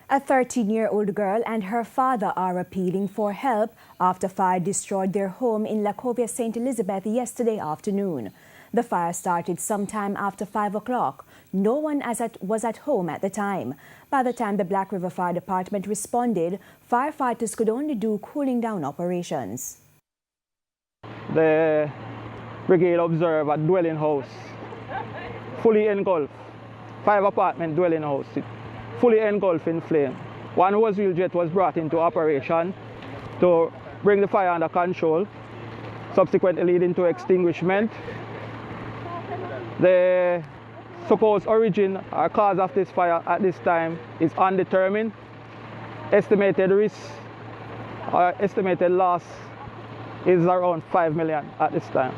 A 13-year-old girl and her father are appealing for help after fire destroyed their home in Lacovia, St. Elizabeth yesterday afternoon. The fire started sometime after 5 o'clock. No one was at home at the time. By the time the Black River Fire Department responded, firefighters could only do cooling down operations. The brigade observed a dwelling house fully engulfed, 5-apartment dwelling house, fully engulfed in flame. One hose-wheel jet was brought into operation to bring the fire under control, subsequently leading to extinguishment. The supposed origin or cause of this fire at this time is undetermined. Estimated risk or estimated loss is around 5 million at this time.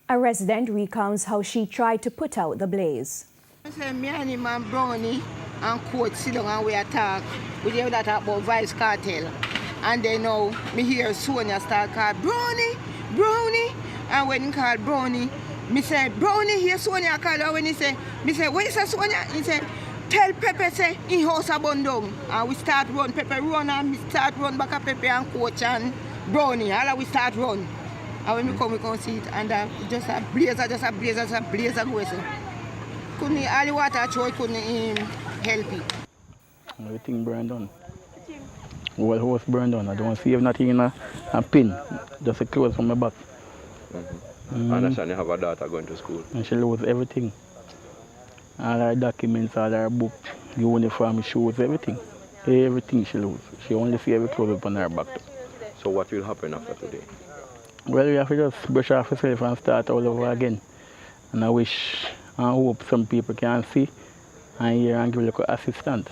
A resident recounts how she tried to put out the blaze. I say, me and him and Brownie and Coach sit down and we talk. We hear that about Vice Cartel. And then now, me hear Sonia start call Brownie, Brownie. And when he call Brownie, me say, Brownie, hear Sonia call her. When he say, me say, what is that Sonia? He say, tell Pepe say, in house a burn down. And we start run, Pepe run and me start run back at Pepe and Coach and Brownie. All we start run. And when we come see it, and just a blazer go. Couldn't all the water throw, couldn't help it. Everything burned down. Whole house burned down. I don't see nothing in a pin, just a clothes from my back. I understand you have a daughter going to school. And she lose everything. All her documents, all her book, uniform, shoes, everything. Everything she lose. She only see every clothes upon her back. So what will happen after today? Well, we have to just brush off yourself and start all over again. And I wish and hope some people can see and hear and give a little assistance.